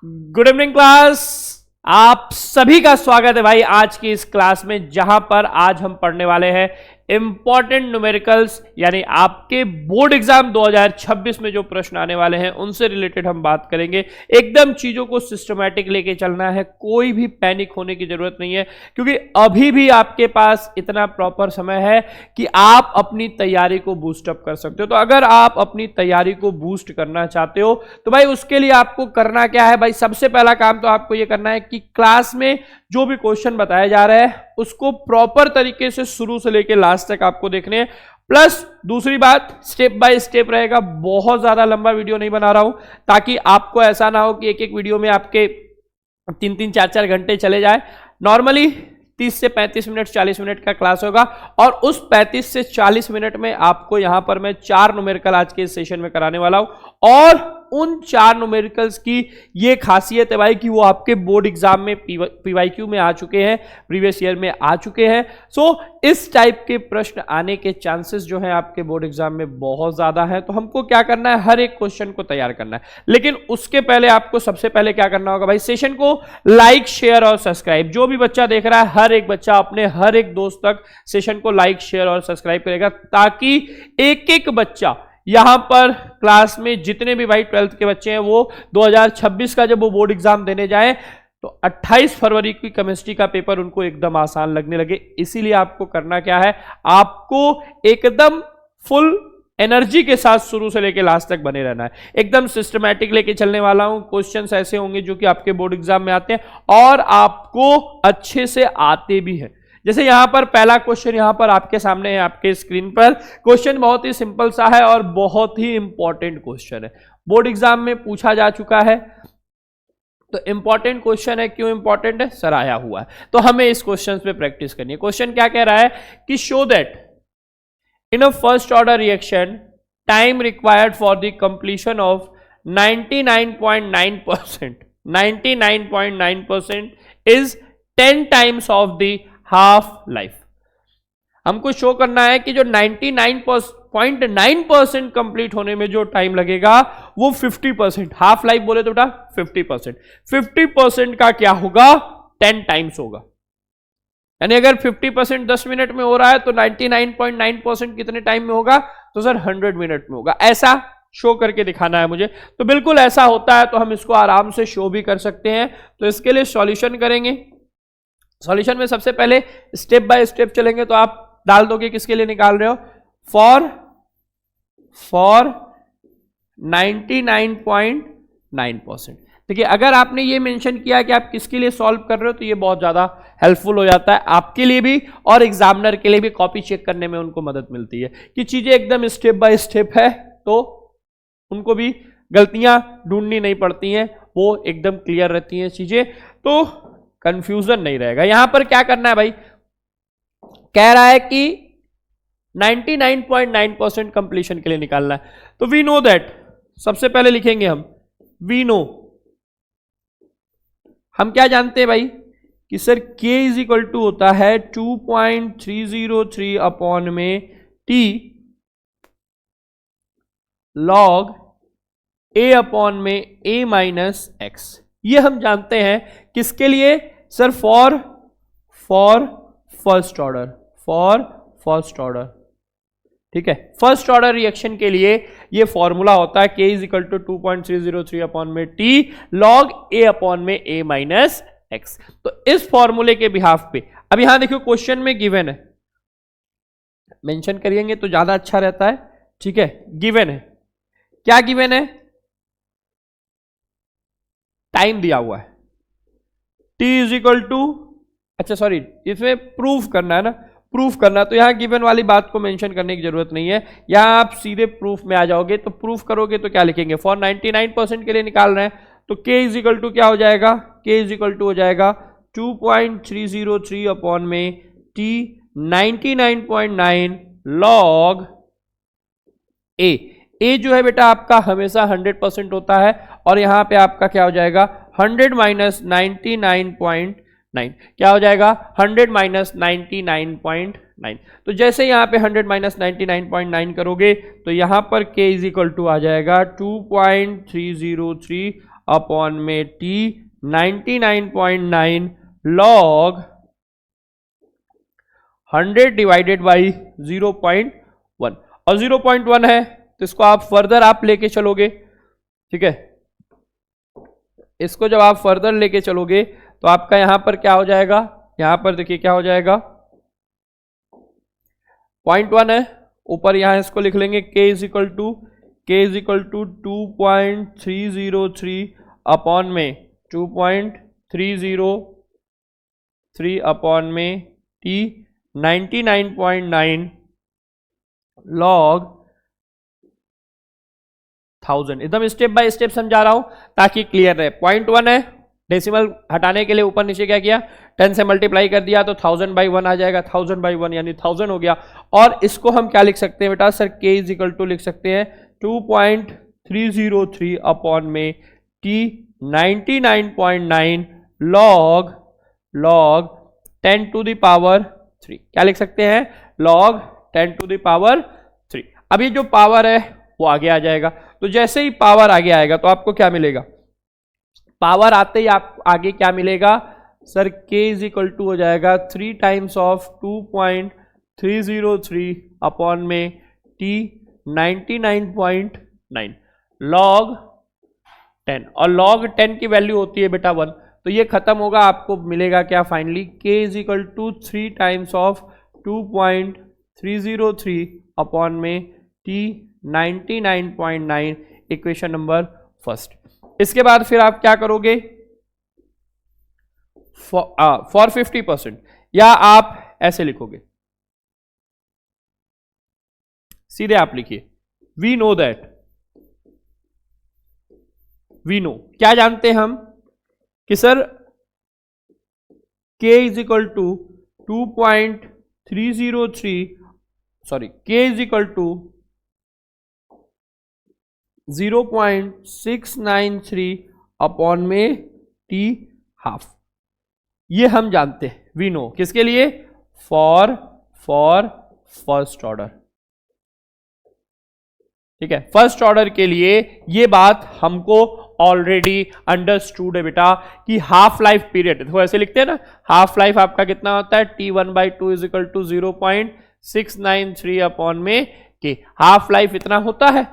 Good evening class. आप सभी का स्वागत है भाई आज की इस क्लास में, जहां पर आज हम पढ़ने वाले हैं इंपॉर्टेंट न्यूमेरिकल्स, यानी आपके बोर्ड एग्जाम 2026 में जो प्रश्न आने वाले हैं उनसे रिलेटेड हम बात करेंगे। एकदम चीजों को सिस्टमैटिक लेके चलना है, कोई भी पैनिक होने की जरूरत नहीं है, क्योंकि अभी भी आपके पास इतना प्रॉपर समय है कि आप अपनी तैयारी को बूस्ट अप कर सकते हो। तो अगर आप अपनी तैयारी को बूस्ट करना चाहते हो तो भाई उसके लिए आपको करना क्या है भाई, सबसे पहला काम तो आपको यह करना है कि क्लास में जो भी क्वेश्चन बताया जा रहा है उसको प्रॉपर तरीके से शुरू से लेकर लास्ट तक आपको देखने हैं। प्लस दूसरी बात, स्टेप बाय स्टेप रहेगा, बहुत ज्यादा लंबा वीडियो नहीं बना रहा हूं ताकि आपको ऐसा ना हो कि एक एक वीडियो में आपके 3-3, 4-4 घंटे चले जाए। नॉर्मली 30 से 35 मिनट 40 मिनट का क्लास होगा और उस 35 से 40 मिनट में आपको यहां पर मैं 4 न्यूमेरिकल आज के इस सेशन में कराने वाला हूं। और उन 4 न्यूमेरिकल्स की ये खासियत है भाई कि वो आपके बोर्ड एग्जाम में पीवाईक्यू में आ चुके हैं, प्रीवियस ईयर में आ चुके हैं। सो इस टाइप के प्रश्न आने के चांसेस जो है आपके बोर्ड एग्जाम में बहुत ज्यादा है। तो हमको क्या करना है, हर एक क्वेश्चन को तैयार करना है, लेकिन उसके पहले आपको सबसे पहले क्या करना होगा भाई, सेशन को लाइक शेयर और सब्सक्राइब। जो भी बच्चा देख रहा है, हर एक बच्चा अपने हर एक दोस्त तक सेशन को लाइक शेयर और सब्सक्राइब करेगा, ताकि एक एक बच्चा यहां पर क्लास में जितने भी भाई 12th के बच्चे हैं वो 2026 का जब वो बोर्ड एग्जाम देने जाएं तो 28 फरवरी की केमिस्ट्री का पेपर उनको एकदम आसान लगने लगे। इसीलिए आपको करना क्या है, आपको एकदम फुल एनर्जी के साथ शुरू से लेके लास्ट तक बने रहना है। एकदम सिस्टमैटिक लेके चलने वाला हूं, क्वेश्चंस ऐसे होंगे जो कि आपके बोर्ड एग्जाम में आते हैं और आपको अच्छे से आते भी हैं। जैसे यहां पर पहला क्वेश्चन यहां पर आपके सामने है, आपके स्क्रीन पर। क्वेश्चन बहुत ही सिंपल सा है और बहुत ही इंपॉर्टेंट क्वेश्चन है, बोर्ड एग्जाम में पूछा जा चुका है। तो इंपॉर्टेंट क्वेश्चन है, क्यों इंपॉर्टेंट है, सर आया हुआ है, तो हमें इस क्वेश्चन पे प्रैक्टिस करनी है। क्वेश्चन क्या कह रहा है कि show that in a first order reaction time required for the completion of 99.9% is 10 times of the half life. हमको शो करना है कि जो 99.9% कंप्लीट होने में जो टाइम लगेगा वो 50%, हाफ लाइफ बोले तो बेटा 50% का क्या होगा, 10 टाइम्स होगा। यानी अगर 50% 10 मिनट में हो रहा है तो 99.9% कितने टाइम में होगा, तो सर 100 मिनट में होगा। ऐसा शो करके दिखाना है मुझे, तो बिल्कुल ऐसा होता है, तो हम इसको आराम से शो भी कर सकते हैं। तो इसके लिए सॉल्यूशन करेंगे। सॉल्यूशन में सबसे पहले स्टेप बाय स्टेप चलेंगे, तो आप डाल दोगे किसके लिए निकाल रहे हो, फॉर 99.9%। देखिए अगर आपने ये मेंशन किया कि आप किसके लिए सॉल्व कर रहे हो तो ये बहुत ज्यादा हेल्पफुल हो जाता है आपके लिए भी और एग्जामिनर के लिए भी, कॉपी चेक करने में उनको मदद मिलती है कि चीजें एकदम स्टेप बाय स्टेप है, तो उनको भी गलतियां ढूंढनी नहीं पड़ती हैं, वो एकदम क्लियर रहती हैं चीजें, तो कंफ्यूजन नहीं रहेगा। यहां पर क्या करना है भाई, कह रहा है कि 99.9% कंप्लीशन के लिए निकालना है। तो वी नो दैट, सबसे पहले लिखेंगे वी नो, हम क्या जानते हैं भाई कि sir k is equal to होता है 2.303 अपॉन में t log a अपॉन में a माइनस x। ये हम जानते हैं किसके लिए सर, फॉर फर्स्ट ऑर्डर, ठीक है। फर्स्ट ऑर्डर रिएक्शन के लिए ये फॉर्मूला होता है k is equal to 2.303 upon में t log a अपॉन में a माइनस x। तो इस फॉर्मूले के बिहाफ पे अब यहां देखियो क्वेश्चन में गिवन है, मेंशन करिएंगे तो ज्यादा अच्छा रहता है, ठीक है। गिवन है, क्या गिवन है, टाइम दिया हुआ है t इज इक्वल टू, अच्छा सॉरी इसमें प्रूफ करना है ना, प्रूफ करना, तो यहां गिवन वाली बात को मेंशन करने की जरूरत नहीं है, यहां आप सीधे प्रूफ में आ जाओगे। तो प्रूफ करोगे तो क्या लिखेंगे, फॉर 99% के लिए निकाल रहे हैं तो k इज इक्वल टू क्या हो जाएगा, k इज इक्वल टू हो जाएगा 2.303 अपॉन में t 99.9 log a। a जो है बेटा आपका हमेशा 100% होता है और यहां पे आपका क्या हो जाएगा 100 माइनस 99.9, क्या हो जाएगा 100 माइनस 99.9। तो जैसे यहां पे 100 माइनस 99.9 करोगे तो यहां पर k इज इक्वल टू आ जाएगा 2.303 अपॉन में टी 99.9 लॉग 100 डिवाइडेड बाई 0.1, और 0.1 है तो इसको आप फर्दर आप लेके चलोगे, ठीक है। इसको जब आप फर्दर लेके चलोगे तो आपका यहां पर क्या हो जाएगा, यहां पर देखिए क्या हो जाएगा, 0.1 है, ऊपर यहां इसको लिख लेंगे k is equal to 2.303 upon में 2.303 अपॉन में t 99.9 लॉग 1000। एकदम स्टेप बाय स्टेप समझा रहा हूं ताकि क्लियर रहे। 0.1 है, डेसिमल हटाने के लिए ऊपर नीचे क्या किया, 10 से मल्टीप्लाई कर दिया तो 1000/1 आ जाएगा, 1000/1 यानी 1000 हो गया। और इसको हम क्या लिख सकते हैं बेटा sir, k is equal to लिख सकते हैं 2.303 अपॉन में t 99.9 log 10 to the power 3, क्या लिख सकते हैं, लॉग 10 टू द पावर 3। अब ये जो पावर है वो आगे आ जाएगा, तो जैसे ही पावर आगे आएगा तो आपको क्या मिलेगा, पावर आते ही आप आगे क्या मिलेगा sir, k is equal to हो जाएगा 3 टाइम्स ऑफ 2.303 अपॉन में t 99.9 लॉग 10, और लॉग 10 की वैल्यू होती है बेटा 1, तो ये खत्म होगा, आपको मिलेगा क्या finally, k is equal to 3 times of 2.303 upon में t 99.9, इक्वेशन नंबर फर्स्ट। इसके बाद फिर आप क्या करोगे, फॉर 50%, या आप ऐसे लिखोगे, सीधे आप लिखिए, we know that, we know, क्या जानते हैं हम कि sir k is equal to 2.303, sorry k is equal to 0.693 upon में t हाफ, ये हम जानते हैं, वी नो, किसके लिए, फॉर फर्स्ट ऑर्डर, ठीक है, फर्स्ट ऑर्डर के लिए ये बात हमको ऑलरेडी अंडरस्टूड है बेटा कि हाफ लाइफ पीरियड, तो ऐसे लिखते हैं ना, हाफ लाइफ आपका कितना होता है, t1/2 is equal to 0.693 upon में k, हाफ लाइफ इतना होता है,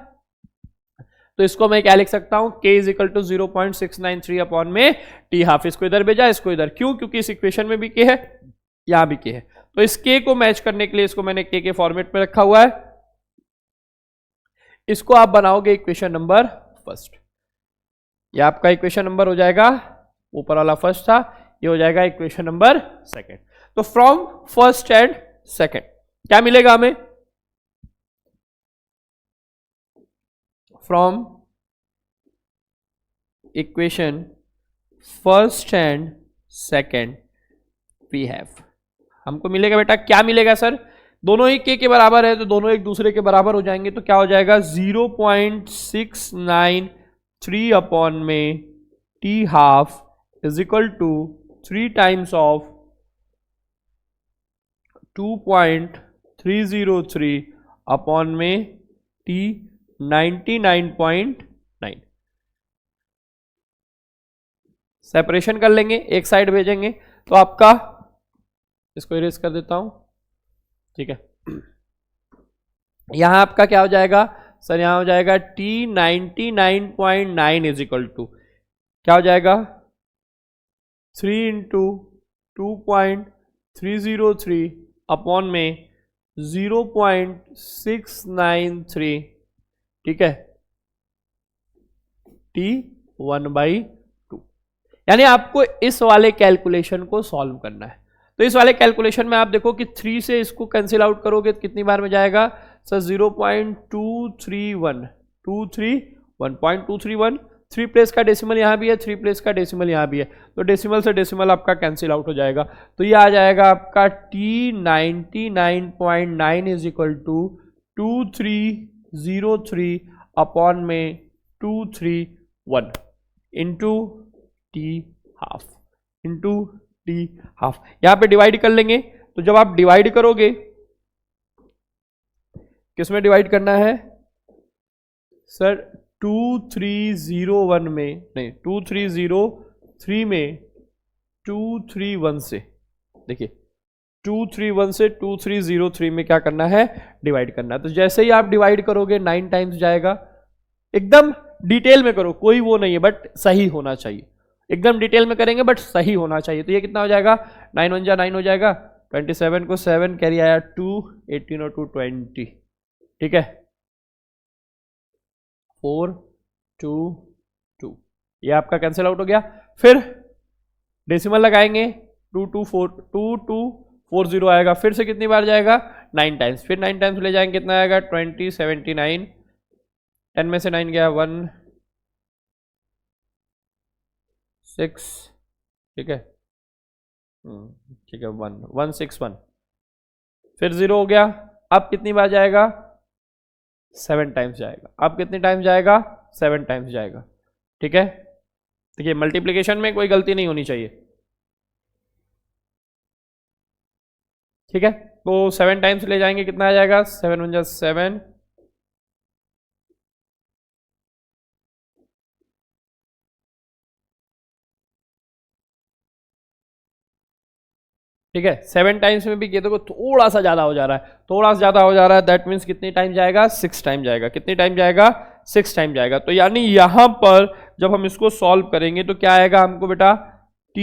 तो इसको मैं क्या लिख सकता हूं, k is equal to 0.693 upon में t हाफ, इसको इधर भेजा, इसको इधर, क्यों, क्योंकि इस इक्वेशन में भी k है, यहां भी k है, तो इस k को मैच करने के लिए इसको मैंने k के फॉर्मेट में रखा हुआ है, इसको आप बनाओगे इक्वेशन नंबर फर्स्ट, ये आपका इक्वेशन नंबर हो जाएगा, ऊपर वाला फर्स्ट था, ये हो जाएगा इक्वेशन नंबर सेकंड। तो फ्रॉम फर्स्ट एंड सेकंड क्या मिलेगा हमें, from equation first and second we have, हमको मिलेगा बेटा, क्या मिलेगा सर, दोनों ही k के बराबर है तो दोनों एक दूसरे के बराबर हो जाएंगे, तो क्या हो जाएगा 0.693 अपॉन में t half is equal to 3 times of 2.303 upon में t 99.9, सेपरेशन कर लेंगे, एक साइड भेजेंगे, तो आपका, इसको इरेज कर देता हूं, ठीक है, यहां आपका क्या हो जाएगा सर, यहां हो जाएगा t 99.9 इज इक्वल टू क्या हो जाएगा 3 इंटू 2.303 अपॉन में 0.693, ठीक है, t1/2, यानी आपको इस वाले कैलकुलेशन को सॉल्व करना है। तो इस वाले कैलकुलेशन में आप देखो कि 3 से इसको कैंसिल आउट करोगे तो कितनी बार में जाएगा सर, 0.231, 3 प्लेस का डेसिमल यहाँ भी है, 3 प्लेस का डेसिमल यहाँ भी है, तो डेसिमल से डेसिमल आपका कैंसिल आउट हो जाएगा, तो ये आ जाएगा आपका t 99.9 is equal to 2303 upon में 231 into T half, into T half, यहां पे डिवाइड कर लेंगे, तो जब आप डिवाइड करोगे, किसमें डिवाइड करना है सर, 2301 में नहीं 2303 में 231 से, देखिए 231 से 2303 में क्या करना है, डिवाइड करना है। तो जैसे ही आप डिवाइड करोगे 9 टाइम्स जाएगा। एकदम डिटेल में करो, कोई वो नहीं है, बट सही होना चाहिए। एकदम डिटेल में करेंगे बट सही होना चाहिए। तो ये कितना हो जाएगा, 9 1 जा 9 हो जाएगा, 27 को 7 कैरी आया 2, 18 और 2 20, ठीक है, 4 2 2, ये आपका कैंसिल आउट हो गया। फिर डेसिमल लगाएंगे, 2 2 4 2 2 4 0 आएगा। फिर से कितनी बार जाएगा, 9 टाइम्स। फिर 9 टाइम्स ले जाएंगे, कितना आएगा, 20 79, 10 में से 9 गया 1 6, ठीक है, ठीक है 1 1 6 1, फिर 0 हो गया। अब कितनी बार जाएगा, 7 टाइम्स जाएगा। अब कितनी टाइम्स जाएगा, 7 टाइम्स जाएगा, ठीक है। देखिए मल्टीप्लिकेशन में कोई गलती नहीं होनी चाहिए, ठीक है। तो 7 टाइम्स ले जाएंगे, कितना आ जाएगा, 7 1 7, ठीक है। 7 टाइम्स में भी ये देखो थोड़ा सा ज्यादा हो जा रहा है, थोड़ा सा ज्यादा हो जा रहा है। दैट मीन्स कितनी टाइम जाएगा, 6 टाइम जाएगा। कितनी टाइम जाएगा, 6 टाइम जाएगा। तो यानी यहां पर जब हम इसको सॉल्व करेंगे तो क्या आएगा हमको बेटा, t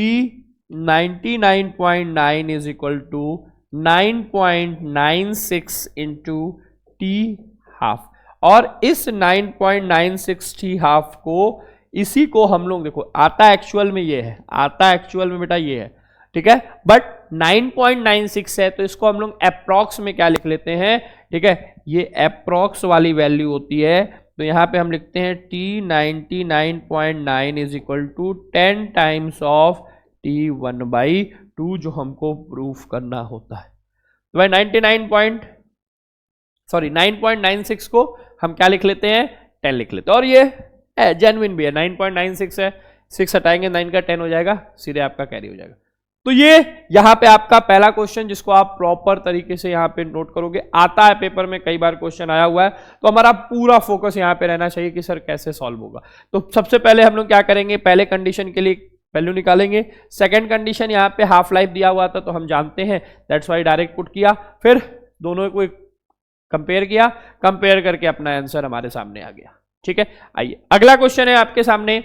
99.9 is equal to 9.96 into T half. और इस 9.96 टी हाफ को, इसी को हम लोग देखो आता एक्चुअल में ये है, आता एक्चुअल में बेटा ये है, ठीक है, बट 9.96 है तो इसको हम लोग अप्रॉक्स में क्या लिख लेते हैं, ठीक है, ये अप्रॉक्स वाली वैल्यू होती है। तो यहां पे हम लिखते हैं t 99.9 is equal to 10 times of t 1/2 जो हमको प्रूफ करना होता है। तो भाई 9.96 को हम क्या लिख लेते हैं, 10 लिख लेते हैं। और ये जेन्युइन भी है, 9.96 है, 6 हटाएंगे 9 का 10 हो जाएगा, सीधे आपका कैरी हो जाएगा। तो ये यहां पे आपका पहला क्वेश्चन जिसको आप प्रॉपर तरीके से यहां पे नोट करोगे, आता है पेपर में, कई बार क्वेश्चन आया हुआ है। तो हमारा पूरा फोकस यहां पे रहना चाहिए कि सर कैसे सॉल्व होगा। तो सबसे पहले हम लोग क्या करेंगे, पहले कंडीशन के लिए वैल्यू निकालेंगे। सेकंड कंडीशन यहां पे हाफ लाइफ दिया हुआ था तो हम जानते हैं, दैट्स वाई डायरेक्ट पुट किया। फिर दोनों को कंपेयर किया, कंपेयर करके अपना आंसर हमारे सामने आ गया, ठीक है। आइए अगला क्वेश्चन है आपके सामने,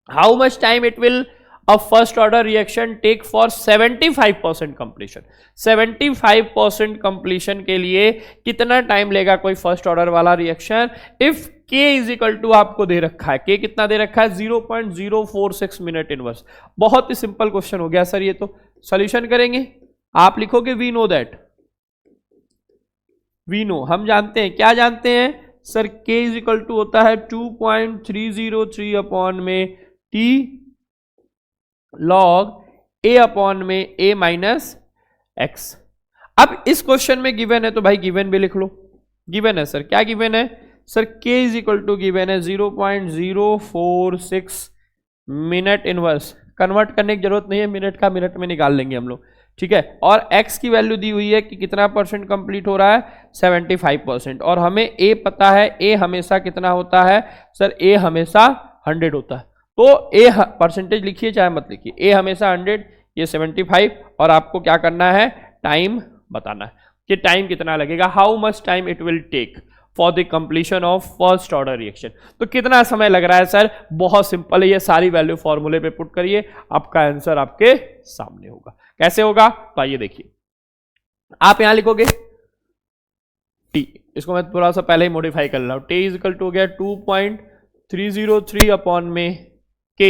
how much time it will a first order reaction take for 75% completion। 75% completion के लिए कितना टाइम लेगा कोई फर्स्ट ऑर्डर वाला reaction, if k is equal to आपको दे रखा है, k कितना दे रखा है, 0.046 मिनट इनवर्स। बहुत ही सिंपल क्वेश्चन हो गया सर ये। तो सॉल्यूशन करेंगे, आप लिखोगे we know that, we know हम जानते हैं, क्या जानते हैं sir, k is equal to होता है 2.303 अपॉन में t log a अपॉन में a माइनस एक्स। अब इस क्वेश्चन में गिवन है तो भाई गिवन भी लिख लो। गिवन है सर, क्या गिवन है sir, k is equal to given है 0.046 मिनट इनवर्स। कन्वर्ट करने की जरूरत नहीं है, मिनट का मिनट में निकाल लेंगे हम लोग, ठीक है। और x की वैल्यू दी हुई है कि कितना परसेंट कंप्लीट हो रहा है, 75%। और हमें a पता है, a हमेशा कितना होता है सर, a हमेशा 100 होता है। तो a परसेंटेज लिखिए चाहे मत लिखिए, a हमेशा 100, ये 75, और आपको क्या करना है, टाइम बताना है कि टाइम कितना लगेगा, how much time it will take for the completion of first order reaction. तो कितना समय लग रहा है सर, बहुत सिंपल है, ये सारी वैल्यू फॉर्मूले पे पुट करिए, आपका आंसर आपके सामने होगा। कैसे होगा, तो आइए देखिए, आप यहां लिखोगे t, इसको मैं थोड़ा सा पहले ही मॉडिफाई कर रहा हूं, t इज इक्वल टू हो गया 2.303 अपॉन में k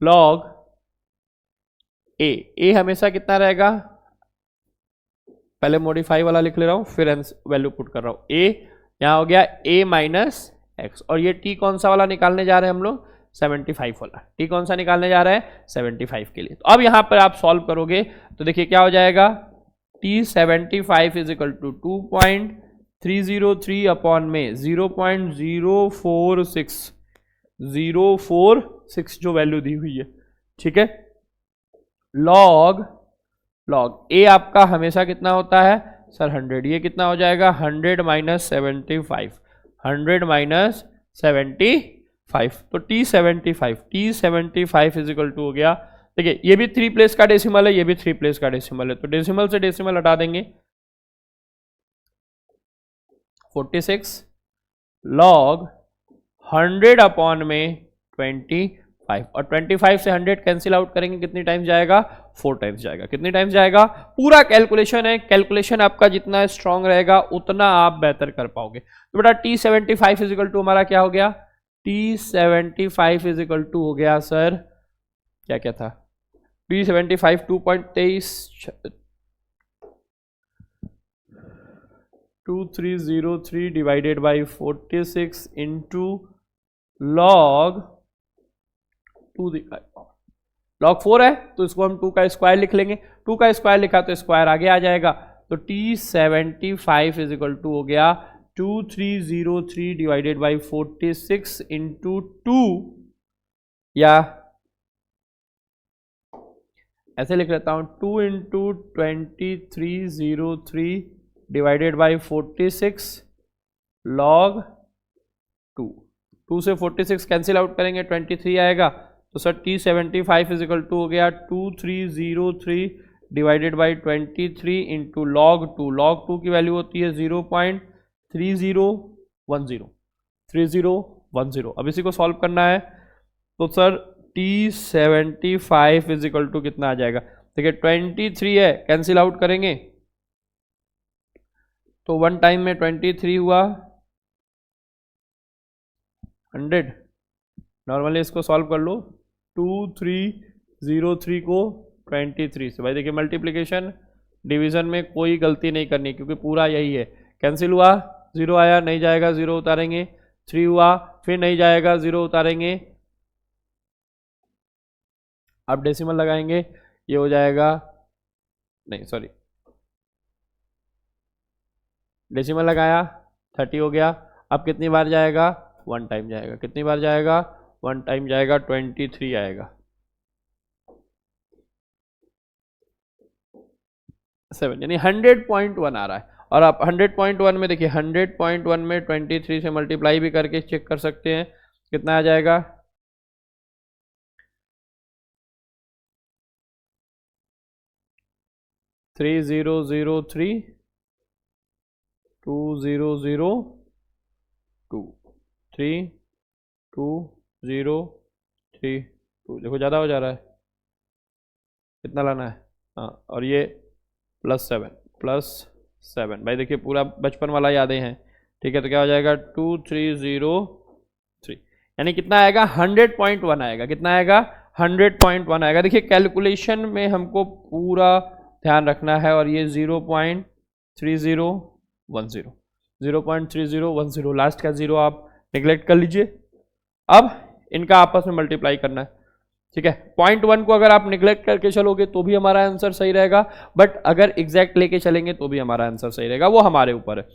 log a। a हमेशा कितना रहेगा, पहले मॉडिफाई वाला लिख ले रहा हूं, फिर वैल्यू पुट कर रहा हूं, a यहां हो गया a माइनस एक्स। और ये t कौन सा वाला निकालने जा रहे हैं हम लोग, 75 वाला। t कौन सा निकालने जा रहा है, 75 के लिए। तो अब यहां पर आप सॉल्व करोगे तो देखिए क्या हो जाएगा, t 75 is equal to 2.303 upon में 0.046 जो वैल्यू दी हुई है, ठीक है, log a आपका हमेशा कितना होता है सर, 100। ये कितना हो जाएगा, 100 माइनस 75, 100 माइनस 75। तो T75 इज इक्वल टू हो गया, देखिए ये भी 3 प्लेस का डेसिमल है, ये भी 3 प्लेस का डेसिमल है, तो डेसिमल से डेसिमल हटा देंगे, 46 log 100 अपॉन में 25, और 25 से 100 कैंसिल आउट करेंगे, कितनी टाइम्स जाएगा, 4 टाइम्स जाएगा। कितनी टाइम्स जाएगा, पूरा कैलकुलेशन है, कैलकुलेशन आपका जितना स्ट्रांग रहेगा उतना आप बेहतर कर पाओगे। तो बेटा T75 इज इक्वल टू हमारा क्या हो गया, T75 इज इक्वल टू हो गया सर, क्या क्या था, T75 2.23 2303 divided by 46 into log 2 log 4 है, तो इसको हम 2 का स्क्वायर लिख लेंगे, 2 का स्क्वायर लिखा तो स्क्वायर आगे आ जाएगा, तो T75 इज इक्वल टू हो गया 2303 डिवाइडेड बाई 46 इंटू 2, या ऐसे लिख लेता हूं 2 इंटू 2303 डिवाइडेड बाई 46 लॉग 2 से 46 कैंसिल आउट करेंगे, 23 आएगा, तो sir T75 is equal to हो गया 2303 डिवाइडेड बाई 23 इंटू लॉग 2 की वैल्यू होती है 0.3010। अब इसी को सॉल्व करना है, तो sir T75 is equal to कितना आ जाएगा, देखिए 23 है, कैंसिल आउट करेंगे तो 1 टाइम में 23 हुआ 100, नॉर्मली इसको सॉल्व कर लो, 2303 को 23 से, भाई देखिए मल्टीप्लिकेशन डिवीजन में कोई गलती नहीं करनी क्योंकि पूरा यही है, कैंसिल हुआ 0 आया, नहीं जाएगा 0 उतारेंगे, 3 हुआ, फिर नहीं जाएगा 0 उतारेंगे, अब डेसिमल लगाएंगे, ये हो जाएगा, नहीं सॉरी, डेसिमल लगाया 30 हो गया, अब कितनी बार जाएगा, 1 टाइम जाएगा, कितनी बार जाएगा, 1 टाइम जाएगा, 23 आएगा, 7 यानी 100.1 आ रहा है। और आप 100.1 में देखिए 100.1 में 23 से मल्टीप्लाई भी करके चेक कर सकते हैं, कितना आ जाएगा, 3003 2002 3203 देखो ज़्यादा हो जा रहा है, कितना लाना है, हाँ, और ये +7 भाई देखिए पूरा बचपन वाला यादें हैं, ठीक है, तो क्या हो जाएगा 2303, यानी कितना आएगा, 100.1 आएगा, कितना आएगा, 100.1 आएगा। देखिए कैलकुलेशन में हमको पूरा ध्यान रखना है, और ये 0.3010 लास्ट का 0 आप नेग्लेक्ट कर लीजिए। अब इनका आपस में मल्टीप्लाई करना है, ठीक है, 0.1 को अगर आप निगलेक्ट करके चलोगे तो भी हमारा आंसर सही रहेगा, बट अगर एग्जैक्ट लेके चलेंगे तो भी हमारा आंसर सही रहेगा, वो हमारे ऊपर है।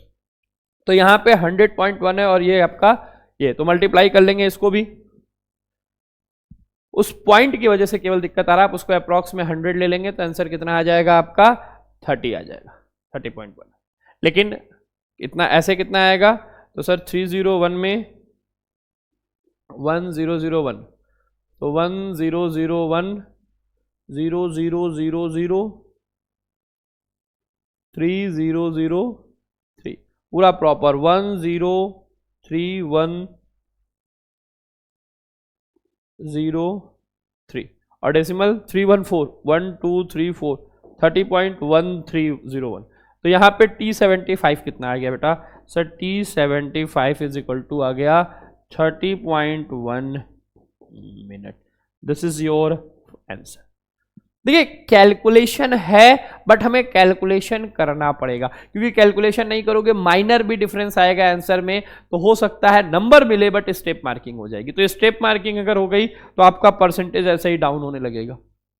तो यहाँ पे 100.1 है और ये आपका ये, तो मल्टीप्लाई कर लेंगे इसको भी, उस पॉइंट की वजह से केवल दिक्कत आ रहा है, आप उसको अप्रॉक्स में 100 ले लेंगे तो आंसर कितना आ जाएगा आपका 30 आ जाएगा, 30.1। लेकिन इतना ऐसे कितना आएगा, तो सर 301 में 1001, तो 1001 0000 3003 पूरा प्रॉपर 103103 और डेसिमल 314 30.1301। तो यहाँ पे T75 कितना आ गया बेटा, sir T75 is equal to आ गया 30.1 minute. This is your answer. देखिए कैलकुलेशन है बट हमें कैलकुलेशन करना पड़ेगा, क्योंकि कैलकुलेशन नहीं करोगे माइनर भी डिफरेंस आएगा आंसर में, तो हो सकता है नंबर मिले बट स्टेप मार्किंग हो जाएगी। तो स्टेप मार्किंग अगर हो गई तो आपका परसेंटेज ऐसे ही डाउन होने लगेगा।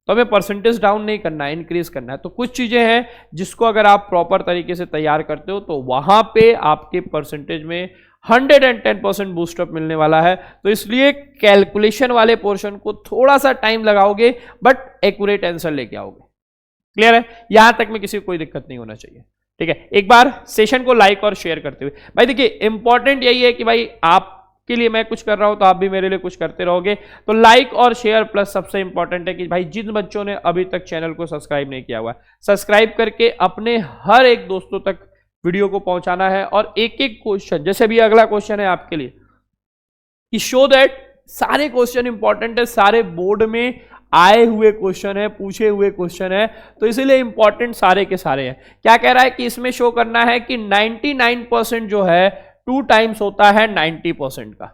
तो हमें परसेंटेज डाउन नहीं करना है, इंक्रीज करना है। तो कुछ चीजें हैं जिसको अगर आप प्रॉपर तरीके से तैयार करते हो तो वहां पे आपके परसेंटेज में 110% बूस्टअप मिलने वाला है। तो इसलिए कैलकुलेशन वाले पोर्शन को थोड़ा सा टाइम लगाओगे बट एक्यूरेट आंसर लेके आओगे। क्लियर है? यहां तक में किसी को कोई दिक्कत नहीं होना चाहिए। ठीक है, एक बार सेशन को लाइक और शेयर करते हुए भाई देखिए इंपॉर्टेंट यही है कि भाई आप के लिए मैं कुछ कर रहा हूं तो आप भी मेरे लिए कुछ करते रहोगे। तो लाइक और शेयर प्लस सबसे इंपॉर्टेंट है कि भाई जिन बच्चों ने अभी तक चैनल को सब्सक्राइब नहीं किया हुआ है, सब्सक्राइब करके अपने हर एक दोस्तों तक वीडियो को पहुंचाना है। और एक एक क्वेश्चन, जैसे भी अगला क्वेश्चन है आपके लिए कि शो दैट सारे क्वेश्चन इंपॉर्टेंट है, सारे बोर्ड में आए हुए क्वेश्चन है, पूछे हुए क्वेश्चन है, तो इसीलिए इंपॉर्टेंट सारे के सारे हैं। क्या कह रहा है कि इसमें शो करना है कि 99% जो है 2 टाइम्स होता है 90% का।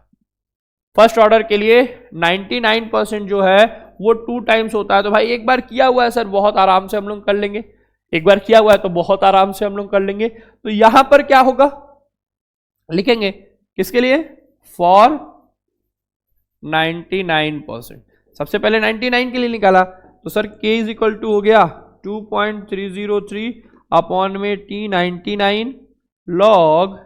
फर्स्ट ऑर्डर के लिए 99% जो है वो 2 टाइम्स होता है। तो भाई एक बार किया हुआ है सर, बहुत आराम से हम लोग कर लेंगे। एक बार किया हुआ है तो बहुत आराम से हम लोग कर लेंगे। तो यहां पर क्या होगा, लिखेंगे किसके लिए, फॉर 99%। सबसे पहले 99 के लिए निकाला तो sir k is equal to हो गया 2.303 अपॉन में t99 लॉग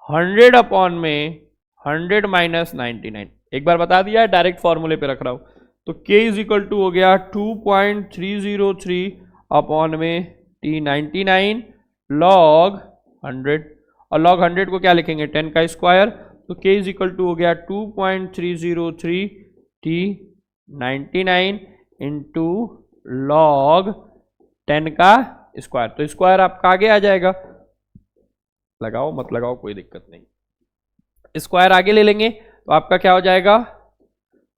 100 अपॉन में 100 माइनस 99। एक बार बता दिया है, डायरेक्ट फॉर्मूले पे रख रहा हूं। तो k इज इक्वल टू हो गया 2.303 अपॉन में t99 लॉग 100, और लॉग 100 को क्या लिखेंगे 10 का स्क्वायर। तो k इज इक्वल टू हो गया 2.303 t99 इंटू लॉग 10 का स्क्वायर। तो स्क्वायर आपका आगे आ जाएगा, लगाओ मत लगाओ कोई दिक्कत नहीं, स्क्वायर आगे ले लेंगे तो आपका क्या हो जाएगा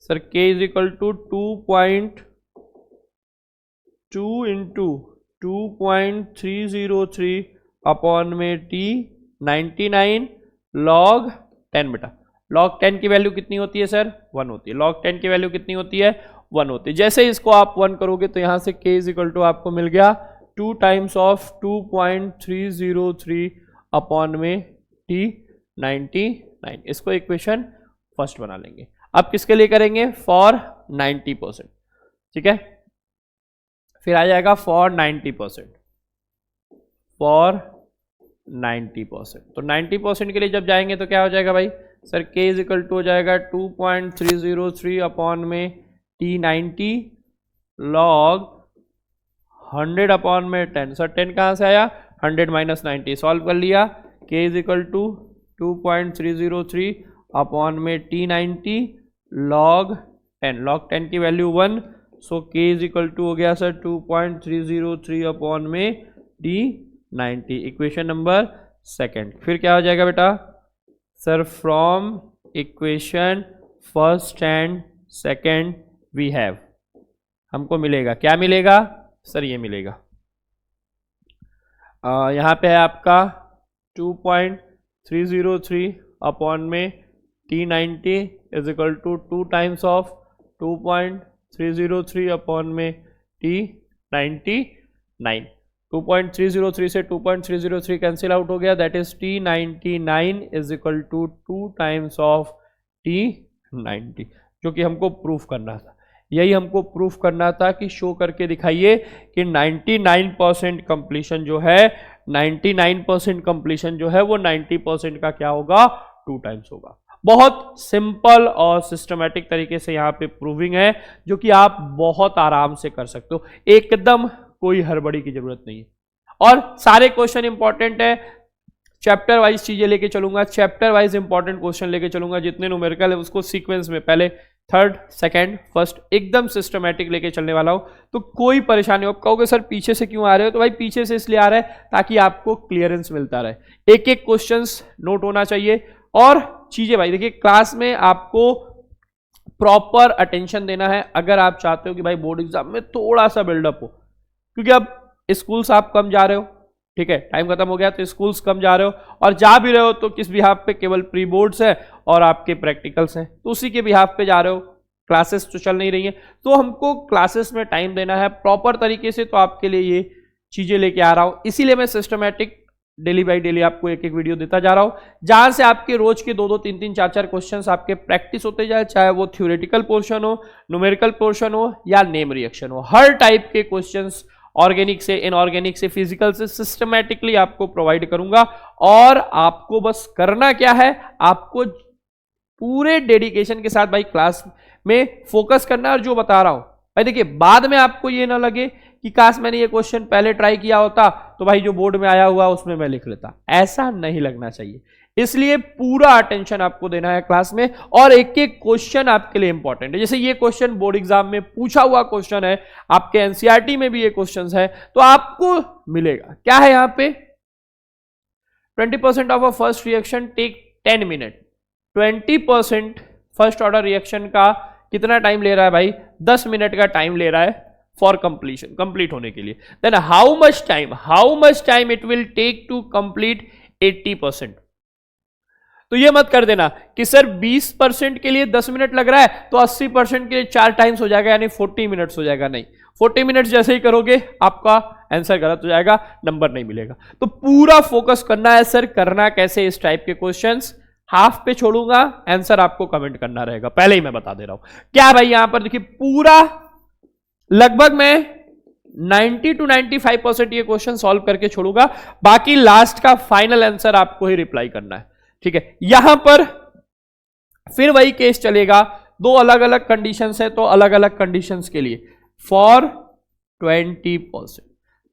sir, k is equal to 2.2 into 2.303 upon में t99 लॉग 10। बेटा लॉग 10 की वैल्यू कितनी होती है सर, 1 होती है। लॉग 10 की वैल्यू कितनी होती है, 1 होती है। जैसे इसको आप 1 करोगे तो यहां से k इज इक्वल टू आपको मिल गया 2 टाइम्स ऑफ 2.303 अपॉन में t99। इसको इक्वेशन फर्स्ट बना लेंगे। अब किसके लिए करेंगे, फॉर 90%, ठीक है। फिर आ जाएगा फॉर 90%, फॉर 90%। तो 90% के लिए जब जाएंगे तो क्या हो जाएगा भाई sir, k is equal to हो जाएगा 2.303 अपॉन में t90 लॉग 100 अपॉन में 10। सर 10 कहाँ से आया, 100 माइनस 90, सॉल्व कर लिया। k is equal to 2.303 upon में t90 लॉग 10, लॉग 10 की value 1, so k is equal to हो गया सर 2.303 अपॉन में t90, इक्वेशन नंबर सेकंड। फिर क्या हो जाएगा बेटा sir, from equation first and second we have, हमको मिलेगा, क्या मिलेगा सर, ये मिलेगा। यहाँ पे है आपका 2.303 अपॉन में t90 is equal to 2 times of 2.303 upon में t99। 2.303 से 2.303 कैंसिल आउट हो गया, that is t99 is equal to 2 times of t90, जो कि हमको प्रूफ करना था। यही हमको प्रूफ करना था कि शो करके दिखाइए कि 99% कंप्लीशन जो है, 99% कंप्लीशन जो है वो 90% का क्या होगा, 2 टाइम्स होगा। बहुत सिंपल और सिस्टमैटिक तरीके से यहाँ पे प्रूविंग है, जो कि आप बहुत आराम से कर सकते हो, एकदम कोई हड़बड़ी की जरूरत नहीं है। और सारे क्वेश्चन इंपॉर्टेंट है, चैप्टर वाइज चीजें लेके चलूंगा, चैप्टर वाइज इंपॉर्टेंट क्वेश्चन लेके चलूंगा, जितने न्यूमेरिकल है उसको सीक्वेंस में पहले थर्ड सेकंड फर्स्ट एकदम सिस्टमैटिक लेके चलने वाला हूं। तो कोई परेशानी हो, कहोगे सर पीछे से क्यों आ रहे हो, तो भाई पीछे से इसलिए आ रहा है ताकि आपको क्लियरेंस मिलता रहे, एक एक क्वेश्चंस नोट होना चाहिए। और चीजें भाई देखिए, क्लास में आपको प्रॉपर अटेंशन देना है अगर आप चाहते हो कि भाई बोर्ड एग्जाम में थोड़ा सा बिल्डअप हो, क्योंकि अब स्कूल्स आप कम जा रहे हो, ठीक है, टाइम खत्म हो गया तो स्कूल्स कम जा रहे हो, और जा भी रहे हो तो किस बिहाफ पे, केवल प्री बोर्ड्स है और आपके प्रैक्टिकल्स हैं, तो उसी के बिहाफ पे जा रहे हो, क्लासेस तो चल नहीं रही हैं। तो हमको क्लासेस में टाइम देना है प्रॉपर तरीके से, तो आपके लिए ये चीजें लेके आ रहा हूं, इसीलिए मैं सिस्टमैटिक डेली बाई डेली आपको एक एक वीडियो देता जा रहा हूं, जहां से आपके रोज के 2-2, 3-3, 4-4 क्वेश्चंस आपके प्रैक्टिस होते जाए, चाहे वो थ्योरेटिकल पोर्शन हो, न्यूमेरिकल पोर्शन हो या नेम रिएक्शन हो, हर टाइप के क्वेश्चंस ऑर्गेनिक से, इनऑर्गेनिक से, फिजिकल से सिस्टमैटिकली आपको प्रोवाइड करूंगा। और आपको बस करना क्या है, आपको पूरे डेडिकेशन के साथ भाई क्लास में फोकस करना है। और जो बता रहा हूं भाई देखिए, बाद में आपको ये ना लगे कि काश मैंने ये क्वेश्चन पहले ट्राई किया होता तो भाई जो बोर्ड में आया हुआ उसमें मैं लिख लेता, ऐसा नहीं लगना चाहिए। इसलिए पूरा अटेंशन आपको देना है क्लास में, और एक एक क्वेश्चन आपके लिए इंपॉर्टेंट है। जैसे ये क्वेश्चन बोर्ड एग्जाम में पूछा हुआ क्वेश्चन है, आपके एनसीईआरटी में भी ये क्वेश्चन है, तो आपको मिलेगा क्या है यहां पे 20% of a first reaction take 10 minute. 20% first order reaction का कितना टाइम ले रहा है भाई, 10 मिनट का टाइम ले रहा है फॉर कंप्लीशन, कंप्लीट होने के लिए। Then how much time it will take to complete 80%। तो ये मत कर देना कि सर 20% के लिए 10 मिनट लग रहा है तो 80% के लिए 4 टाइम्स हो जाएगा, यानी 40 मिनट्स हो जाएगा। नहीं, 40 मिनट्स जैसे ही करोगे आपका आंसर गलत हो जाएगा, नंबर नहीं मिलेगा। तो पूरा फोकस करना है सर, करना कैसे इस टाइप के क्वेश्चंस, हाफ पे छोड़ूंगा, आंसर आपको कमेंट करना रहेगा, पहले ही मैं बता दे रहा हूं। क्या भाई यहां पर देखिए पूरा लगभग मैं 90 to 95% ये क्वेश्चन सॉल्व करके छोड़ूंगा, बाकी लास्ट का फाइनल आंसर आपको ही रिप्लाई करना है, ठीक है। यहां पर फिर वही केस चलेगा, दो अलग अलग कंडीशंस है, तो अलग अलग कंडीशंस के लिए फॉर 20%।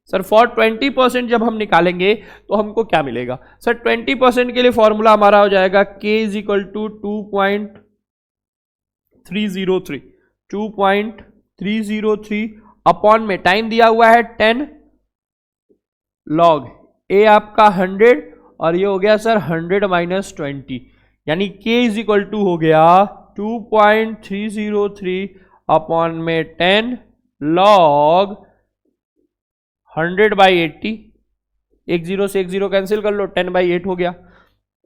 सर फॉर 20% जब हम निकालेंगे तो हमको क्या मिलेगा सर, 20% के लिए फॉर्मूला हमारा हो जाएगा k is equal to 2.303 upon में टाइम दिया हुआ है 10 log a आपका 100 और ये हो गया सर 100 माइनस 20, यानी k इज इक्वल टू हो गया 2.303 अपॉन में 10 log 100 बाई 80, एक जीरो से एक जीरो कैंसिल कर लो, 10 बाई 8 हो गया।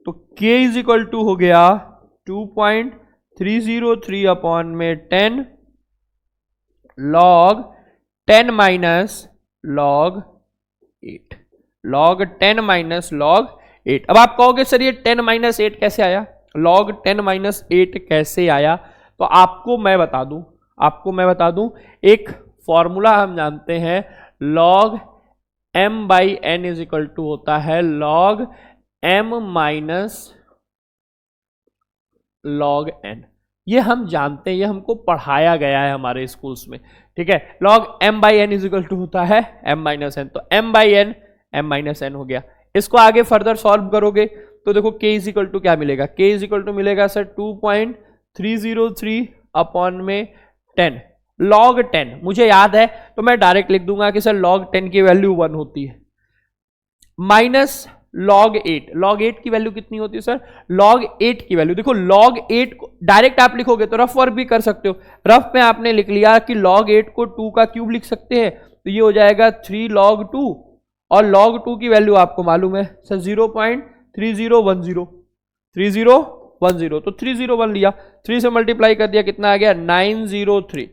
तो k इज इक्वल टू हो गया 2.303 अपॉन में 10 log 10 minus log 8, log 10 minus log 8। अब आप कहोगे सर ये 10 माइनस 8 कैसे आया, log 10 माइनस 8 कैसे आया, तो आपको मैं बता दूं एक फॉर्मूला हम जानते हैं, log m by n is equal to होता है log m minus log n। ये हम जानते हैं, ये हमको पढ़ाया गया है हमारे स्कूल्स में, ठीक है। log m by n is equal to होता है m माइनस n, तो m by n m minus n हो गया। इसको आगे फर्दर सॉल्व करोगे तो देखो k इज इक्वल टू क्या मिलेगा, k इज इक्वल टू मिलेगा सर 2.303 अपॉन में 10 log 10, मुझे याद है तो मैं डायरेक्ट लिख दूंगा कि सर log 10 की वैल्यू 1 होती है, माइनस log 8 की वैल्यू कितनी होती है सर, log 8 की वैल्यू देखो, log 8 को डायरेक्ट आप लिखोगे तो रफ वर्क भी कर सकते हो, रफ में आपने लिख लिया कि log 8 को 2 का क्यूब लिख सकते हैं, तो ये हो जाएगा 3 log 2 और log 2 की वैल्यू आपको मालूम है सर 0.3010, तो 301 लिया, 3 से मल्टीप्लाई कर दिया, कितना आ गया 903,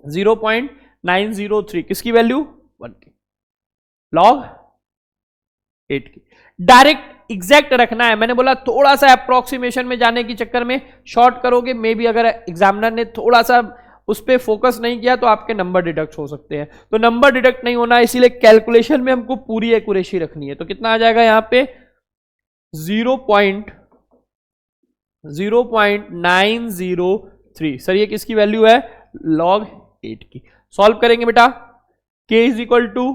0.903 किसकी वैल्यू 1 की, log 8 की। डायरेक्ट एग्जैक्ट रखना है, मैंने बोला थोड़ा सा अप्रोक्सीमेशन में जाने के चक्कर में शॉर्ट करोगे, मे भी अगर एग्जामिनर ने थोड़ा सा उस पर फोकस नहीं किया तो आपके नंबर डिडक्ट हो सकते हैं, तो नंबर डिडक्ट नहीं होना, इसीलिए कैलकुलेशन में हमको पूरी एक्यूरेसी रखनी है। तो कितना आ जाएगा यहां पे 0.903, सर ये किसकी वैल्यू है log 8 की। सॉल्व करेंगे बेटा, k is equal to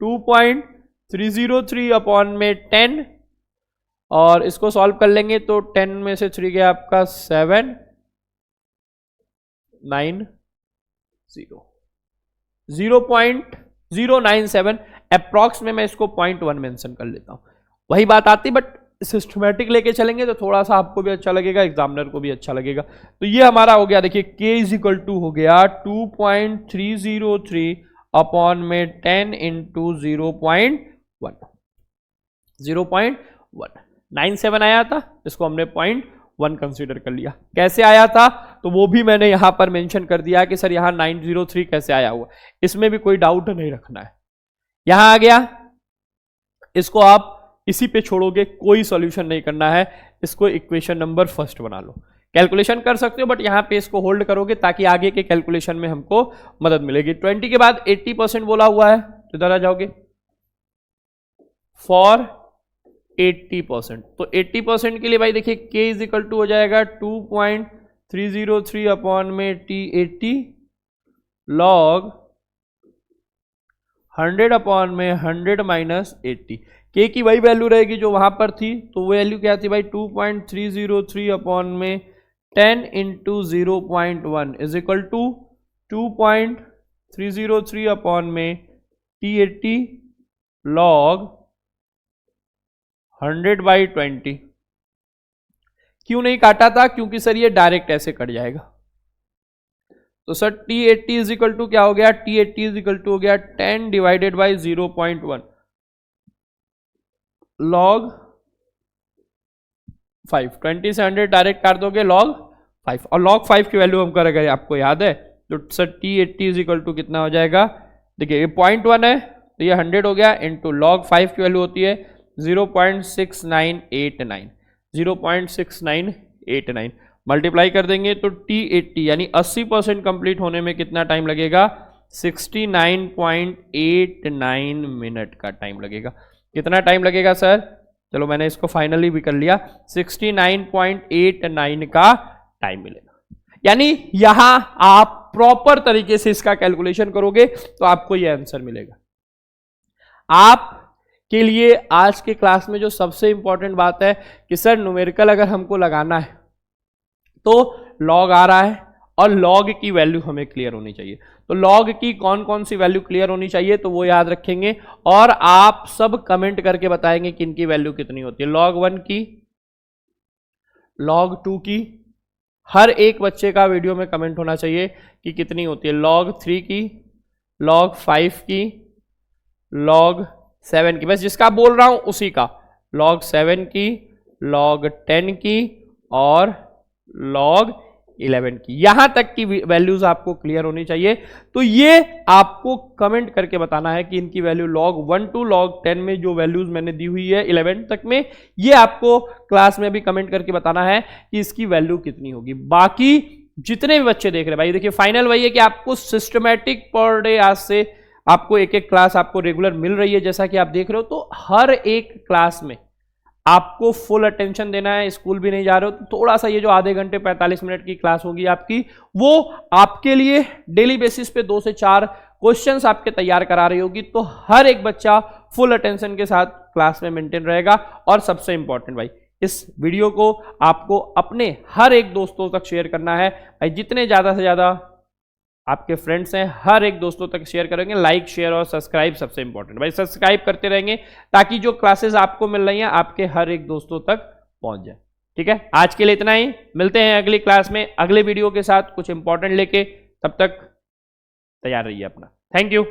2.303 upon में 10 और इसको सॉल्व कर लेंगे तो 10 में से 3 गया आपका 7, 9, 0.097 अप्रॉक्स में मैं इसको 0.1 मेंशन कर लेता हूं, वही बात आती, बट सिस्टमैटिक लेके चलेंगे तो थोड़ा सा आपको भी अच्छा लगेगा, एग्जामिनर को भी अच्छा लगेगा। तो ये हमारा हो गया, देखिए k इज इक्वल टू हो गया 2.303 अपॉन में 10 इंटू 0.197 आया था, इसको हमने 0.1 कंसीडर कर लिया। कैसे आया था तो वो भी मैंने यहां पर मेंशन कर दिया कि सर यहां 903 कैसे आया हुआ, इसमें भी कोई डाउट नहीं रखना है। यहां आ गया, इसको आप इसी पे छोड़ोगे, कोई सॉल्यूशन नहीं करना है, इसको इक्वेशन नंबर फर्स्ट बना लो। कैलकुलेशन कर सकते हो बट यहां पे इसको होल्ड करोगे ताकि आगे के कैलकुलेशन में हमको मदद मिलेगी। 20 के बाद 80% बोला हुआ है, तो इधर आ जाओगे फॉर 80%, तो 80% के लिए भाई देखिए k इज इक्वल टू हो जाएगा 2.303 अपॉन में t80 log 100 अपॉन में 100 माइनस 80, k की वही वैल्यू रहेगी जो वहां पर थी, तो वो वैल्यू क्या थी भाई 2.303 अपॉन में 10 into 0.1 is equal to 2.303 upon में T80 log 100/20। क्यों नहीं काटा था? क्योंकि सर ये डायरेक्ट ऐसे कट जाएगा। तो sir T80 is equal to क्या हो गया? T80 इज इक्वल टू हो गया 10 डिवाइडेड बाई 0.1 log 5। 20 से 100 डायरेक्ट काट दोगे log 5, और log 5 की वैल्यू हम कर गए, आपको याद है। तो sir T80 is equal to कितना हो जाएगा? देखिए ये 0.1 है तो ये 100 हो गया, इंटू log 5 की वैल्यू होती है 0.6989। 0.6989 मल्टीप्लाई कर देंगे तो T80 यानी 80% कंप्लीट होने में कितना टाइम लगेगा? 69.89 मिनट का टाइम लगेगा। कितना टाइम लगेगा सर? चलो मैंने इसको फाइनली भी कर लिया, 69.89 का टाइम मिलेगा। यानी यहां आप प्रॉपर तरीके से इसका कैलकुलेशन करोगे तो आपको यह आंसर मिलेगा। आप के लिए आज के क्लास में जो सबसे इंपॉर्टेंट बात है कि सर न्यूमेरिकल अगर हमको लगाना है तो लॉग आ रहा है और लॉग की वैल्यू हमें क्लियर होनी चाहिए। तो लॉग की कौन कौन सी वैल्यू क्लियर होनी चाहिए तो वो याद रखेंगे, और आप सब कमेंट करके बताएंगे कि इनकी वैल्यू कितनी होती है। log 1 की, log 2 की, हर एक बच्चे का वीडियो में कमेंट होना चाहिए कि कितनी होती है। log 3 की, log 5 की, log 7 की, बस जिसका बोल रहा हूं उसी का, log 7 की, log 10 की और log 11 की, यहां तक की वैल्यूज आपको क्लियर होनी चाहिए। तो ये आपको कमेंट करके बताना है कि इनकी वैल्यू log 1 to log 10 में जो वैल्यूज मैंने दी हुई है 11 तक में, ये आपको क्लास में भी कमेंट करके बताना है कि इसकी वैल्यू कितनी होगी। बाकी जितने भी बच्चे देख रहे हैं भाई, देखिए फाइनल वही है कि आपको सिस्टमैटिक पर डे आज से आपको एक एक क्लास आपको रेगुलर मिल रही है, जैसा कि आप देख रहे हो। तो हर एक क्लास में आपको फुल अटेंशन देना है। स्कूल भी नहीं जा रहे हो तो थोड़ा सा ये जो आधे घंटे 45 मिनट की क्लास होगी आपकी, वो आपके लिए डेली बेसिस पे 2 से 4 क्वेश्चंस आपके तैयार करा रही होगी। तो हर एक बच्चा फुल अटेंशन के साथ क्लास में मेंटेन रहेगा। और सबसे इंपॉर्टेंट भाई, इस वीडियो को आपको अपने हर एक दोस्तों तक शेयर करना है भाई। जितने ज्यादा से ज्यादा आपके फ्रेंड्स हैं हर एक दोस्तों तक शेयर करेंगे। लाइक, शेयर और सब्सक्राइब सबसे इंपॉर्टेंट भाई, सब्सक्राइब करते रहेंगे ताकि जो क्लासेस आपको मिल रही हैं आपके हर एक दोस्तों तक पहुंच जाए। ठीक है, आज के लिए इतना ही, मिलते हैं अगली क्लास में अगले वीडियो के साथ कुछ इंपॉर्टेंट लेके। तब तक तैयार रहिए अपना। Thank you.